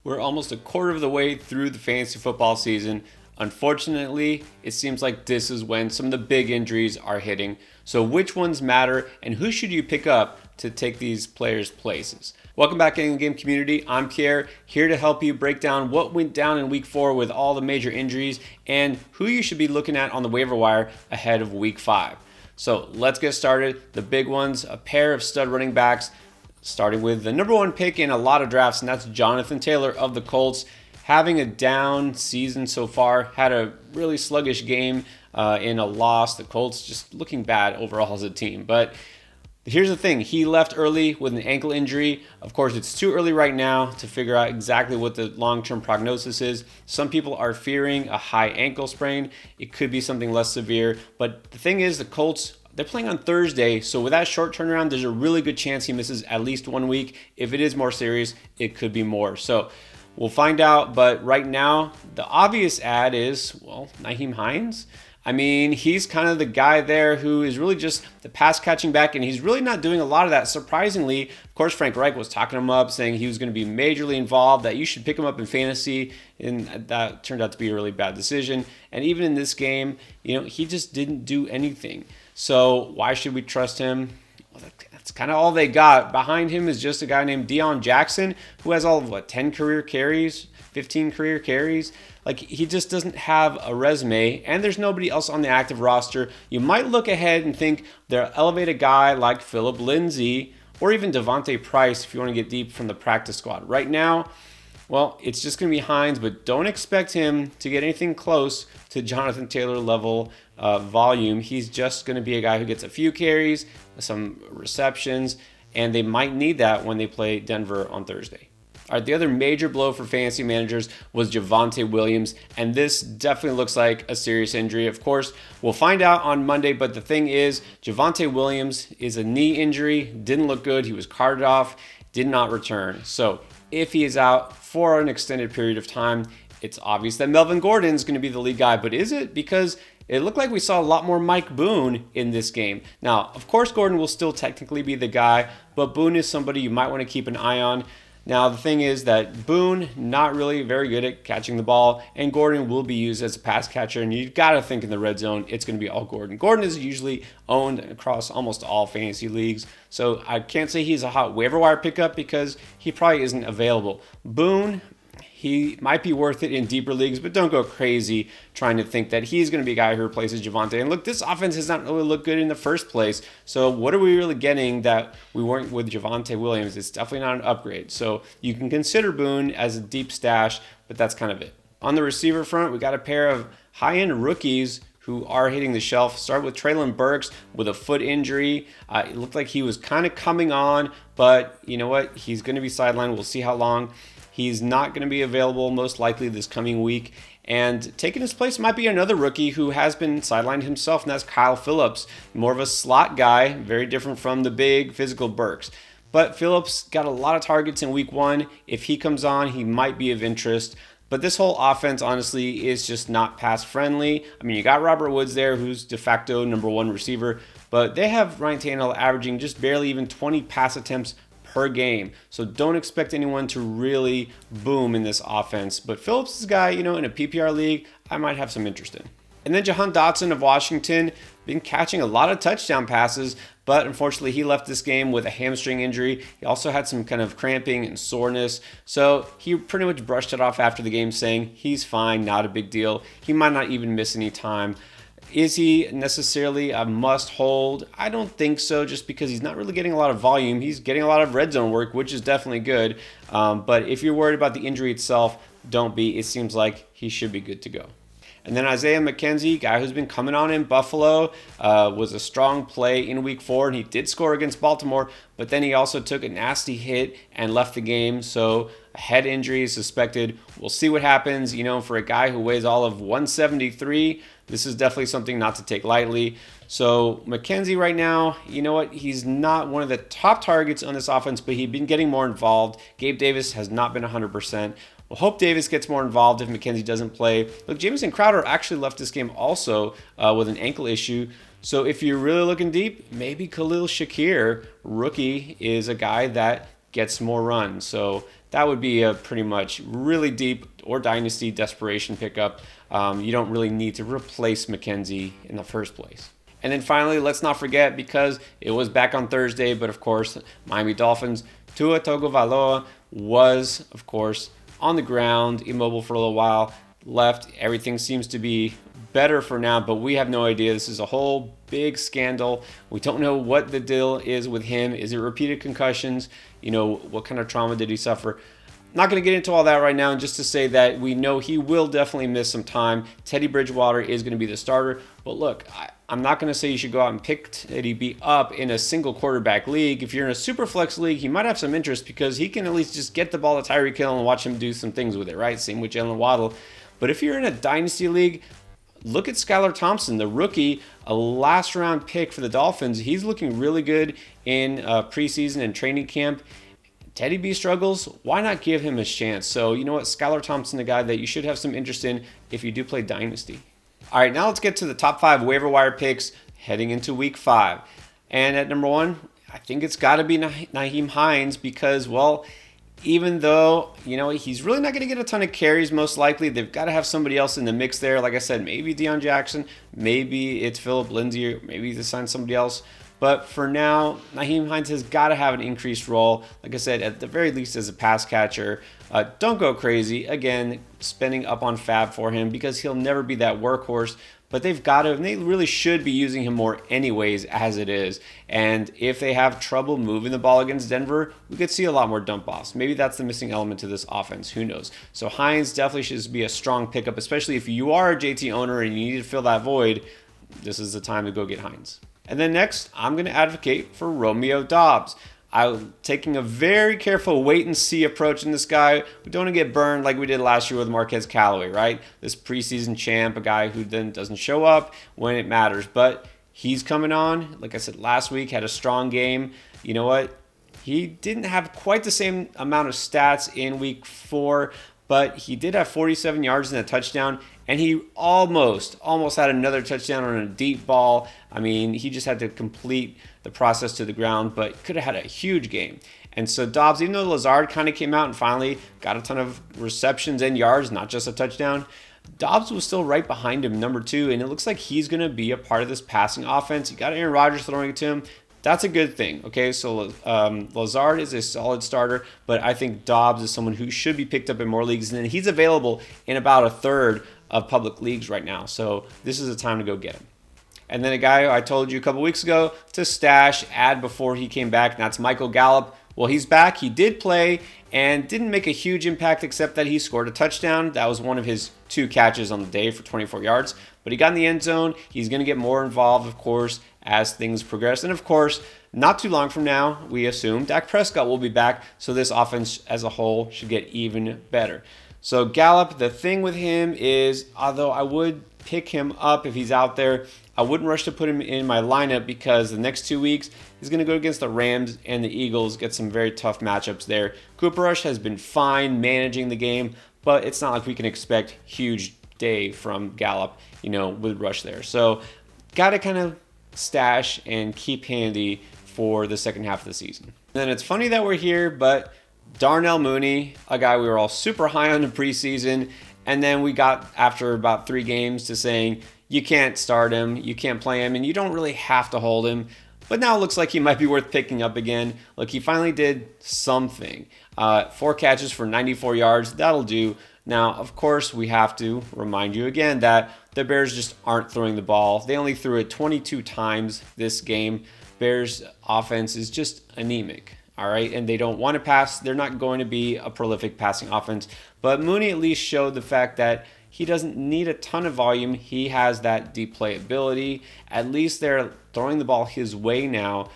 We're almost a quarter of the way through the fantasy football season. Unfortunately, it seems like this is when some of the big injuries are hitting. So which ones matter and who should you pick up to take these players' places? Welcome back, in game community. I'm Pierre, here to help you break down what went down in week 4 with all the major injuries and who you should be looking at on the waiver wire ahead of week 5. So let's get started. The big ones, a pair of stud running backs, starting with the number 1 pick in a lot of drafts, and that's Jonathan Taylor of the Colts. Having a down season so far, had a really sluggish game in a loss. The Colts just looking bad overall as a team. But here's the thing, he left early with an ankle injury. Of course, it's too early right now to figure out exactly what the long-term prognosis is. Some people are fearing a high ankle sprain. It could be something less severe. But the thing is, the Colts, they're playing on Thursday, so with that short turnaround, there's a really good chance he misses at least 1 week. If it is more serious, it could be more. So we'll find out, but right now, the obvious ad is, well, Nyheim Hines. I mean, he's kind of the guy there who is really just the pass catching back, and he's really not doing a lot of that. Surprisingly, of course, Frank Reich was talking him up, saying he was going to be majorly involved, that you should pick him up in fantasy, and that turned out to be a really bad decision. And even in this game, he just didn't do anything. So why should we trust him? Well, that's kind of all they got. Behind him is just a guy named Deion Jackson, who has all of 10 career carries, 15 career carries. Like, he just doesn't have a resume, and there's nobody else on the active roster. You might look ahead and think they'll elevate a guy like Phillip Lindsay or even Devontae Price if you want to get deep from the practice squad. Right now, well, it's just going to be Hines, but don't expect him to get anything close to Jonathan Taylor level volume. He's just going to be a guy who gets a few carries, some receptions, and they might need that when they play Denver on Thursday. All right, the other major blow for fantasy managers was Javonte Williams, and this definitely looks like a serious injury. Of course, we'll find out on Monday, but the thing is, Javonte Williams is a knee injury, didn't look good, he was carted off, did not return. So if he is out for an extended period of time, it's obvious that Melvin Gordon is going to be the lead guy, but is it? Because it looked like we saw a lot more Mike Boone in this game. Now, of course, Gordon will still technically be the guy, but Boone is somebody you might want to keep an eye on. Now, the thing is that Boone, not really very good at catching the ball, and Gordon will be used as a pass catcher, and you've got to think in the red zone, it's going to be all Gordon. Gordon is usually owned across almost all fantasy leagues, so I can't say he's a hot waiver wire pickup because he probably isn't available. Boone, he might be worth it in deeper leagues, but don't go crazy trying to think that he's going to be a guy who replaces Javonte. And look, this offense has not really looked good in the first place. So what are we really getting that we weren't with Javonte Williams? It's definitely not an upgrade. So you can consider Boone as a deep stash, but that's kind of it. On the receiver front, we got a pair of high-end rookies who are hitting the shelf. Start with Treylon Burks with a foot injury. It looked like he was kind of coming on, but you know what? He's going to be sidelined. We'll see how long. He's not going to be available most likely this coming week. And taking his place might be another rookie who has been sidelined himself, and that's Kyle Phillips. More of a slot guy, very different from the big physical Burks. But Phillips got a lot of targets in week 1. If he comes on, he might be of interest. But this whole offense, honestly, is just not pass friendly. I mean, you got Robert Woods there, who's de facto number 1 receiver. But they have Ryan Tannehill averaging just barely even 20 pass attempts per game. So don't expect anyone to really boom in this offense. But Phillips is a guy, in a PPR league, I might have some interest in. And then Jahan Dotson of Washington, been catching a lot of touchdown passes, but unfortunately he left this game with a hamstring injury. He also had some kind of cramping and soreness. So he pretty much brushed it off after the game saying he's fine, not a big deal. He might not even miss any time. Is he necessarily a must hold? I don't think so, just because he's not really getting a lot of volume. He's getting a lot of red zone work, which is definitely good. But if you're worried about the injury itself, don't be. It seems like he should be good to go. And then Isaiah McKenzie, guy who's been coming on in Buffalo, was a strong play in week 4, and he did score against Baltimore, but then he also took a nasty hit and left the game. So a head injury is suspected. We'll see what happens. For a guy who weighs all of 173, this is definitely something not to take lightly. So McKenzie right now, you know what? He's not one of the top targets on this offense, but he's been getting more involved. Gabe Davis has not been 100%. We'll hope Davis gets more involved if McKenzie doesn't play. Look, Jamison Crowder actually left this game also with an ankle issue. So if you're really looking deep, maybe Khalil Shakir, rookie, is a guy that gets more runs. So that would be a pretty much really deep or dynasty desperation pickup. You don't really need to replace McKenzie in the first place. And then finally, let's not forget, because it was back on Thursday, but of course, Miami Dolphins, Tua Tagovailoa was, of course, on the ground, immobile for a little while, left. Everything seems to be better for now, but we have no idea. This is a whole big scandal. We don't know what the deal is with him. Is it repeated concussions? What kind of trauma did he suffer? Not going to get into all that right now, and just to say that we know he will definitely miss some time. Teddy Bridgewater is going to be the starter. But look, I'm not going to say you should go out and pick Teddy B up in a single quarterback league. If you're in a super flex league, he might have some interest because he can at least just get the ball to Tyreek Hill and watch him do some things with it, right? Same with Jalen Waddle. But if you're in a dynasty league, look at Skylar Thompson, the rookie, a last round pick for the Dolphins. He's looking really good in preseason and training camp. Teddy B struggles, why not give him a chance? So you know what, Skylar Thompson, a guy that you should have some interest in if you do play Dynasty. All right, now let's get to the top 5 waiver wire picks heading into week 5. And at number 1, I think it's got to be Nyheim Hines because, well, even though, he's really not going to get a ton of carries most likely, they've got to have somebody else in the mix there. Like I said, maybe Deion Jackson, maybe it's Phillip Lindsay, or maybe they sign somebody else. But for now, Nyheim Hines has got to have an increased role. Like I said, at the very least as a pass catcher. Don't go crazy, again, spending up on fab for him because he'll never be that workhorse. But they've got to, and they really should be using him more anyways as it is. And if they have trouble moving the ball against Denver, we could see a lot more dump offs. Maybe that's the missing element to this offense. Who knows? So Hines definitely should be a strong pickup, especially if you are a JT owner and you need to fill that void. This is the time to go get Hines. And then next, I'm going to advocate for Romeo Doubs. I'm taking a very careful wait-and-see approach in this guy. We don't want to get burned like we did last year with Marquez Callaway, right? This preseason champ, a guy who then doesn't show up when it matters. But he's coming on. Like I said, last week had a strong game. You know what? He didn't have quite the same amount of stats in week 4, but he did have 47 yards and a touchdown, and he almost had another touchdown on a deep ball. I mean, he just had to complete the process to the ground, but could have had a huge game. And so Doubs, even though Lazard kind of came out and finally got a ton of receptions and yards, not just a touchdown, Doubs was still right behind him, number 2, and it looks like he's going to be a part of this passing offense. You got Aaron Rodgers throwing it to him. That's a good thing, okay? So Lazard is a solid starter, but I think Doubs is someone who should be picked up in more leagues, and he's available in about a third of public leagues right now. So this is the time to go get him. And then a guy I told you a couple weeks ago to stash, add before he came back, and that's Michael Gallup. Well, he's back. He did play and didn't make a huge impact except that he scored a touchdown. That was one of his 2 catches on the day for 24 yards. But he got in the end zone. He's going to get more involved, of course, as things progress. And, of course, not too long from now, we assume Dak Prescott will be back, so this offense as a whole should get even better. So Gallup, the thing with him is, although I would pick him up if he's out there, I wouldn't rush to put him in my lineup because the next 2 weeks he's going to go against the Rams and the Eagles, get some very tough matchups there. Cooper Rush has been fine managing the game, but it's not like we can expect huge day from Gallup, with Rush there. So got to kind of stash and keep handy for the second half of the season. And then it's funny that we're here, but Darnell Mooney, a guy we were all super high on in preseason, and then we got after about 3 games to saying, you can't start him, you can't play him, and you don't really have to hold him. But now it looks like he might be worth picking up again. Look, he finally did something. 4 catches for 94 yards, that'll do. Now, of course, we have to remind you again that the Bears just aren't throwing the ball. They only threw it 22 times this game. Bears offense is just anemic. All right, and they don't want to pass. They're not going to be a prolific passing offense. But Mooney at least showed the fact that he doesn't need a ton of volume. He has that deep play ability. At least they're throwing the ball his way now.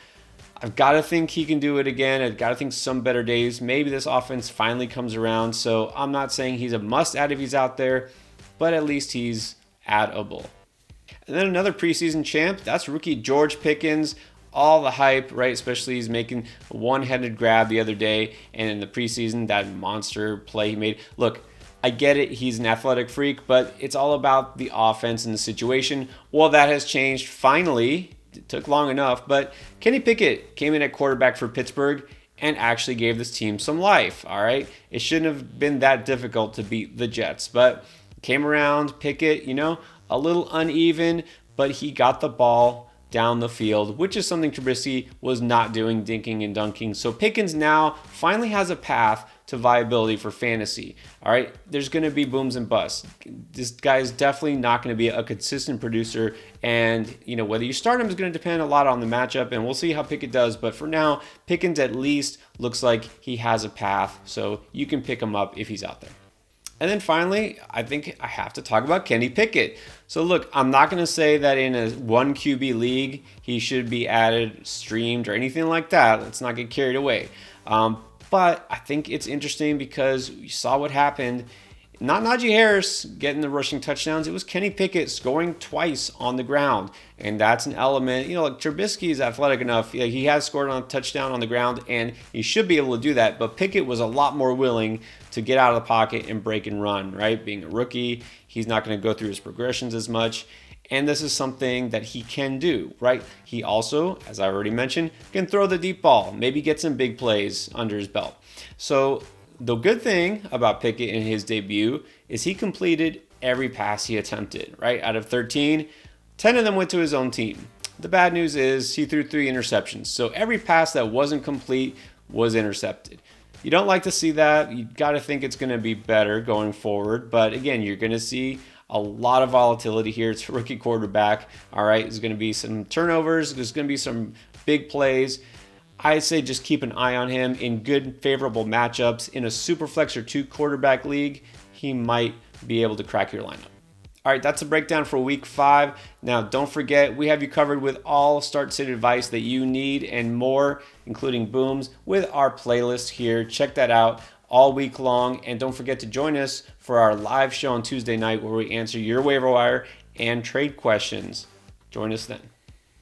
I've got to think he can do it again. I've got to think some better days. Maybe this offense finally comes around. So I'm not saying he's a must-add if he's out there, but at least he's addable. And then another preseason champ, that's rookie George Pickens. All the hype, right? Especially he's making a one-handed grab the other day, and in the preseason, that monster play he made. Look, I get it, he's an athletic freak, but it's all about the offense and the situation. Well, that has changed finally. It took long enough, but Kenny Pickett came in at quarterback for Pittsburgh, and actually gave this team some life. All right, it shouldn't have been that difficult to beat the Jets, but came around. Pickett, a little uneven, but he got the ball down the field, which is something Trubisky was not doing, dinking and dunking. So Pickens now finally has a path to viability for fantasy. All right, there's going to be booms and busts. This guy is definitely not going to be a consistent producer, and whether you start him is going to depend a lot on the matchup, and we'll see how Pickett does. But for now, Pickens at least looks like he has a path, so you can pick him up if he's out there. And then finally, I think I have to talk about Kenny Pickett. So look, I'm not going to say that in a 1 QB league, he should be added, streamed, or anything like that. Let's not get carried away. But I think it's interesting because you saw what happened. Not Najee Harris getting the rushing touchdowns. It was Kenny Pickett scoring twice on the ground. And that's an element. Like Trubisky is athletic enough. He has scored on a touchdown on the ground, and he should be able to do that. But Pickett was a lot more willing to get out of the pocket and break and run, right? Being a rookie, he's not going to go through his progressions as much. And this is something that he can do, right? He also, as I already mentioned, can throw the deep ball, maybe get some big plays under his belt. So the good thing about Pickett in his debut is he completed every pass he attempted, right? Out of 13, 10 of them went to his own team. The bad news is he threw 3 interceptions. So every pass that wasn't complete was intercepted. You don't like to see that. You got to think it's going to be better going forward. But again, you're going to see a lot of volatility here. It's a rookie quarterback. All right, there's going to be some turnovers. There's going to be some big plays. I say just keep an eye on him in good, favorable matchups. In a super flex or 2 quarterback league, he might be able to crack your lineup. All right, that's a breakdown for week 5. Now, don't forget, we have you covered with all start-sit advice that you need and more, including booms, with our playlist here. Check that out all week long. And don't forget to join us for our live show on Tuesday night where we answer your waiver wire and trade questions. Join us then.